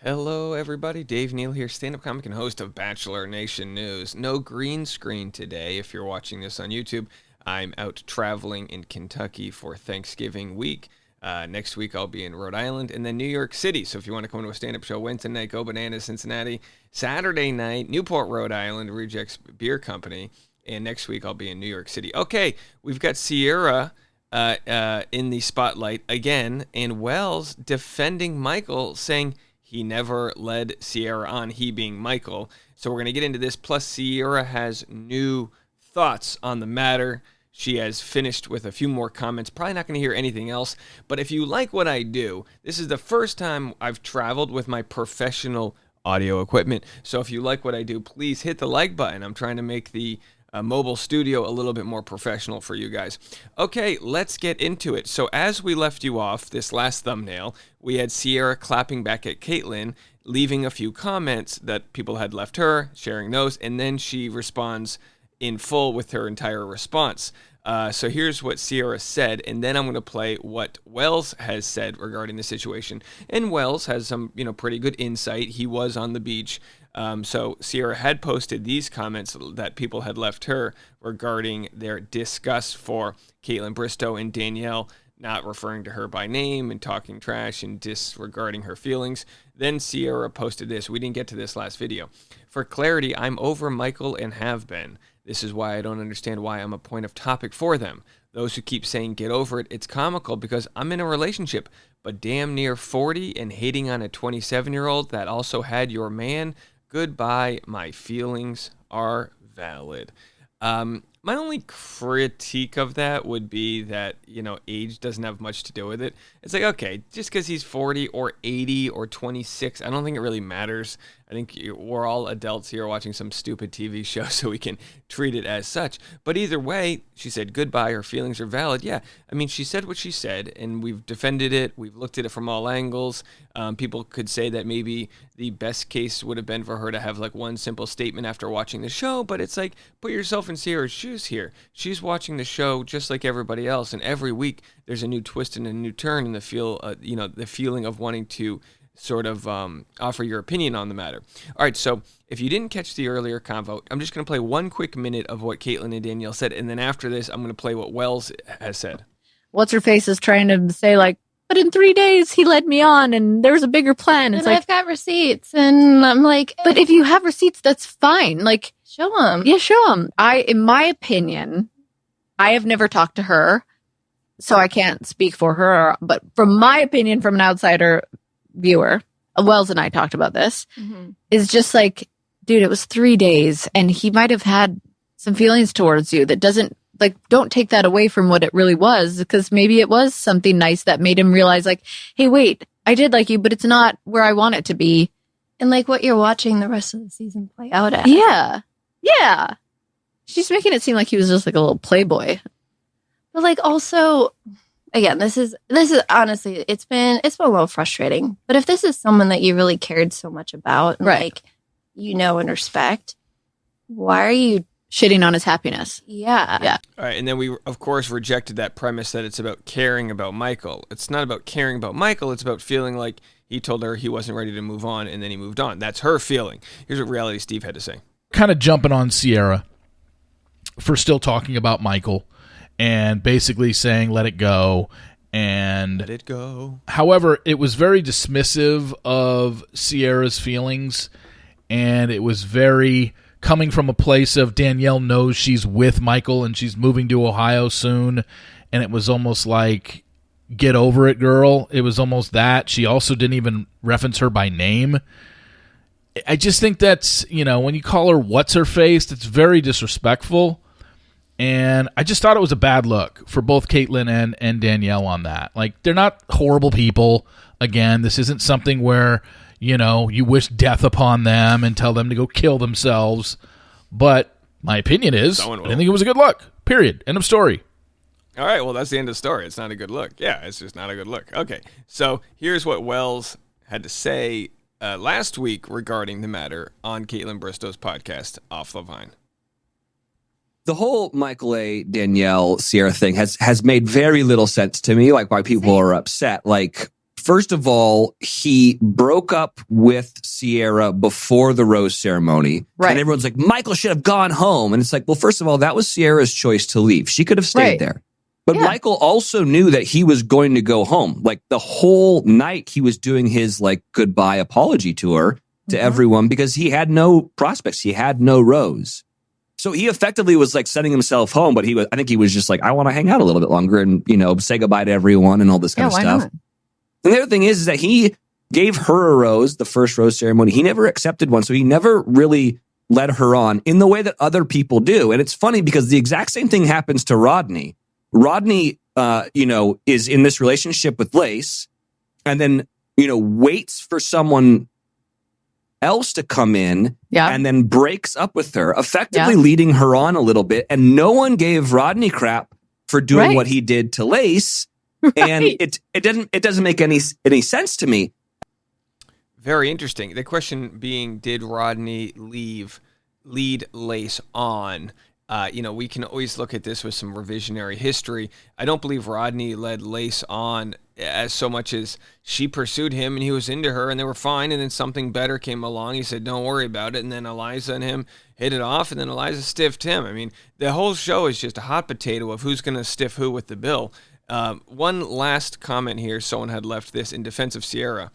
Hello, everybody. Dave Neal here, stand-up comic and host of Bachelor Nation News. No green screen today if you're watching this on YouTube. I'm out traveling in Kentucky for Thanksgiving week. Next week I'll be in Rhode Island and then New York City. So if you want to come to a stand-up show, Wednesday night, Go Bananas, Cincinnati. Saturday night, Newport, Rhode Island, Rejects Beer Company. And next week I'll be in New York City. Okay, we've got Sierra in the spotlight again, and Wells defending Michael, saying he never led Sierra on, he being Michael. So we're going to get into this. Plus, Sierra has new thoughts on the matter. She has finished with a few more comments. Probably not going to hear anything else. But if you like what I do, this is the first time I've traveled with my professional audio equipment. So if you like what I do, please hit the like button. I'm trying to make the mobile studio a little bit more professional for you guys. Okay, let's get into it. So as we left you off, this last thumbnail, we had Sierra clapping back at Caitlyn, leaving a few comments that people had left her, sharing those, and then she responds in full with her entire response. So here's what Sierra said, and then I'm going to play what Wells has said regarding the situation. And Wells has some, pretty good insight. He was on the beach. So Sierra had posted these comments that people had left her regarding their disgust for Caitlyn Bristowe and Danielle, not referring to her by name and talking trash and disregarding her feelings. Then Sierra posted this. We didn't get to this last video. For clarity, I'm over Michael and have been. This is why I don't understand why I'm a point of topic for them. Those who keep saying get over it, it's comical because I'm in a relationship, but damn near 40 and hating on a 27-year-old that also had your man. Goodbye, my feelings are valid. My only critique of that would be that, age doesn't have much to do with it. It's like, okay, just because he's 40 or 80 or 26, I don't think it really matters. I think we're all adults here watching some stupid TV show, so we can treat it as such. But either way, she said goodbye, her feelings are valid. Yeah, I mean, she said what she said, and we've defended it. We've looked at it from all angles. People could say that maybe the best case would have been for her to have like one simple statement after watching the show, but it's like, put yourself in Sierra's shoes here. She's watching the show just like everybody else, and every week there's a new twist and a new turn in the the feeling of wanting to sort of offer your opinion on the matter. All right, so if you didn't catch the earlier convo, I'm just going to play one quick minute of what Caitlyn and Danielle said, and then after this, I'm going to play what Wells has said. What's-her-face is trying to say, like, but in 3 days, he led me on, and there's a bigger plan. It's like, I've got receipts, and I'm like... But if you have receipts, that's fine. Like, show them. Yeah, show them. In my opinion, I have never talked to her, so I can't speak for her, but from my opinion, from an outsider viewer, Wells and I talked about this, is just like, dude, it was 3 days and he might have had some feelings towards you that doesn't, like, don't take that away from what it really was, because maybe it was something nice that made him realize, like, hey, wait, I did like you, but it's not where I want it to be. And like what you're watching the rest of the season play out at. Yeah. Yeah. She's making it seem like he was just like a little playboy. But like also, again, this is honestly, it's been a little frustrating. But if this is someone that you really cared so much about, and right, and respect, why are you shitting on his happiness? Yeah. All right, and then we, of course, rejected that premise that it's about caring about Michael. It's not about caring about Michael. It's about feeling like he told her he wasn't ready to move on, and then he moved on. That's her feeling. Here's what Reality Steve had to say. Kind of jumping on Sierra for still talking about Michael and basically saying, let it go. And let it go. However, it was very dismissive of Sierra's feelings, and it was very coming from a place of Danielle knows she's with Michael and she's moving to Ohio soon, and it was almost like, get over it, girl. It was almost that. She also didn't even reference her by name. I just think that's, when you call her what's-her-face, it's very disrespectful. And I just thought it was a bad look for both Caitlyn and Danielle on that. Like, they're not horrible people. Again, this isn't something where, you wish death upon them and tell them to go kill themselves. But my opinion is, I didn't think it was a good look. Period. End of story. All right, well, that's the end of the story. It's not a good look. Yeah, it's just not a good look. Okay, so here's what Wells had to say last week regarding the matter on Caitlyn Bristowe's podcast, Off the Vine. The whole Michael A. Danielle Sierra thing has made very little sense to me, like why people are upset. Like, first of all, he broke up with Sierra before the rose ceremony. Right. And everyone's like, Michael should have gone home. And it's like, well, first of all, that was Sierra's choice to leave. She could have stayed Right. there. But Yeah. Michael also knew that he was going to go home. Like the whole night he was doing his like goodbye apology tour to everyone because he had no prospects. He had no rose. So he effectively was like sending himself home, but I think he was just like, I want to hang out a little bit longer and, say goodbye to everyone and all this kind of why stuff. not? And the other thing is that he gave her a rose, the first rose ceremony. He never accepted one. So he never really led her on in the way that other people do. And it's funny because the exact same thing happens to Rodney. Rodney, is in this relationship with Lace and then, waits for someone else to come in and then breaks up with her, effectively leading her on a little bit. And no one gave Rodney crap for doing what he did to Lace. And it doesn't make any sense to me. Very interesting. The question being, did Rodney lead Lace on? We can always look at this with some revisionary history. I don't believe Rodney led Lace on as so much as she pursued him and he was into her and they were fine. And then something better came along. He said, don't worry about it. And then Eliza and him hit it off and then Eliza stiffed him. I mean, the whole show is just a hot potato of who's going to stiff who with the bill. One last comment here. Someone had left this in defense of Sierra.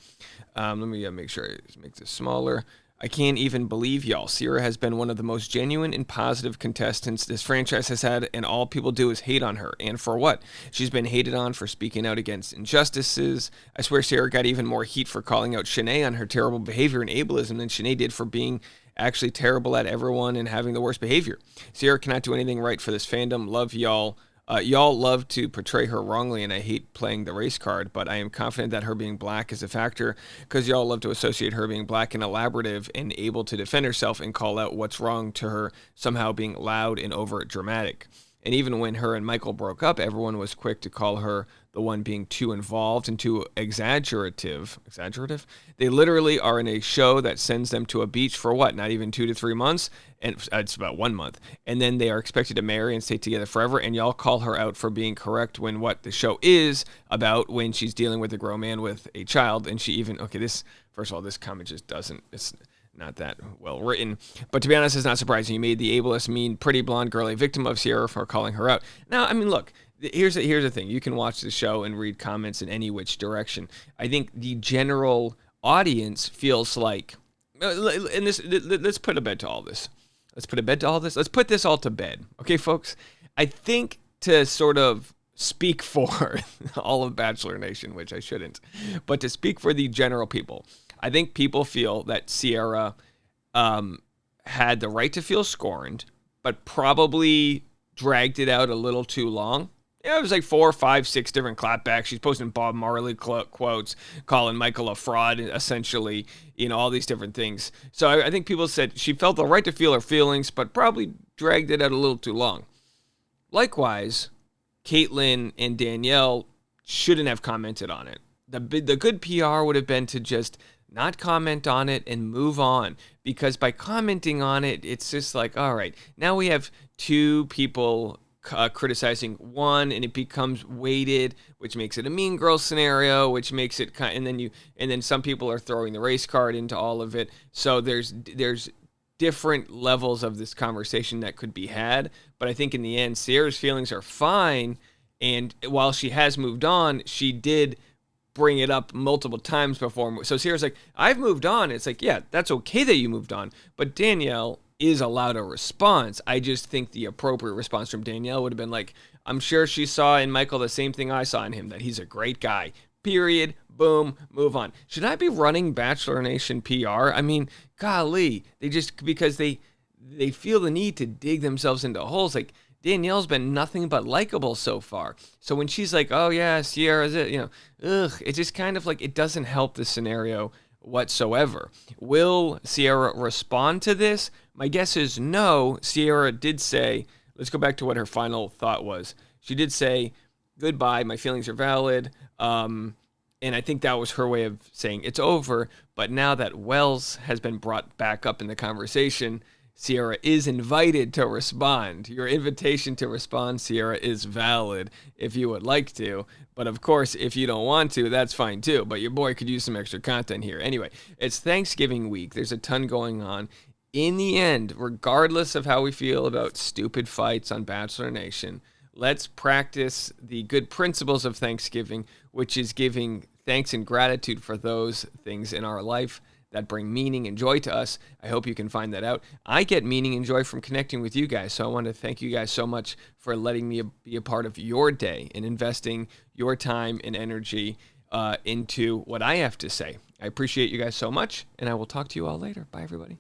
Let me make sure I make this smaller. I can't even believe y'all. Sierra has been one of the most genuine and positive contestants this franchise has had, and all people do is hate on her. And for what? She's been hated on for speaking out against injustices. I swear Sierra got even more heat for calling out Shanae on her terrible behavior and ableism than Shanae did for being actually terrible at everyone and having the worst behavior. Sierra cannot do anything right for this fandom. Love y'all. Y'all love to portray her wrongly, and I hate playing the race card, but I am confident that her being black is a factor because y'all love to associate her being black and elaborative and able to defend herself and call out what's wrong to her somehow being loud and overt dramatic. And even when her and Michael broke up, everyone was quick to call her the one being too involved and too exaggerative. They literally are in a show that sends them to a beach for what? Not even 2 to 3 months? And it's about 1 month. And then they are expected to marry and stay together forever. And y'all call her out for being correct when what the show is about when she's dealing with a grown man with a child. And she even, first of all, this comment just doesn't, it's not that well written. But to be honest, it's not surprising. You made the ableist, mean, pretty blonde girl a victim of Sierra for calling her out. Now, I mean, look, here's the thing. You can watch the show and read comments in any which direction. I think the general audience feels like, and this, let's put a bed to all this. Let's put this all to bed. Okay, folks? I think to sort of speak for all of Bachelor Nation, which I shouldn't, but to speak for the general people, I think people feel that Sierra had the right to feel scorned, but probably dragged it out a little too long. Yeah, it was like 4, 5, 6 different clapbacks. She's posting Bob Marley quotes, calling Michael a fraud, essentially, all these different things. So I think people said she felt the right to feel her feelings, but probably dragged it out a little too long. Likewise, Caitlyn and Danielle shouldn't have commented on it. The good PR would have been to just not comment on it and move on, because by commenting on it, it's just like, all right, now we have 2 people criticizing one, and it becomes weighted, which makes it a Mean Girls scenario, which makes it and then some people are throwing the race card into all of it. So there's different levels of this conversation that could be had, but I think in the end, Sierra's feelings are fine, and while she has moved on, she did bring it up multiple times before. So Sierra's like, I've moved on. It's like, yeah, that's okay that you moved on, but Danielle is allowed a response. I just think the appropriate response from Danielle would have been like, I'm sure she saw in Michael the same thing I saw in him, that he's a great guy. Period. Boom. Move on. Should I be running Bachelor Nation PR? I mean, golly, because they feel the need to dig themselves into holes. Like, Danielle's been nothing but likable so far. So when she's like, oh yeah, Sierra's it, it's just kind of like, it doesn't help the scenario whatsoever. Will Sierra respond to this? My guess is no. Sierra did say, let's go back to what her final thought was. She did say, goodbye, my feelings are valid. And I think that was her way of saying it's over. But now that Wells has been brought back up in the conversation, Sierra is invited to respond. Your invitation to respond, Sierra, is valid if you would like to. But of course, if you don't want to, that's fine too. But your boy could use some extra content here. Anyway, it's Thanksgiving week. There's a ton going on. In the end, regardless of how we feel about stupid fights on Bachelor Nation, let's practice the good principles of Thanksgiving, which is giving thanks and gratitude for those things in our life that bring meaning and joy to us. I hope you can find that out. I get meaning and joy from connecting with you guys, so I want to thank you guys so much for letting me be a part of your day and investing your time and energy into what I have to say. I appreciate you guys so much, and I will talk to you all later. Bye, everybody.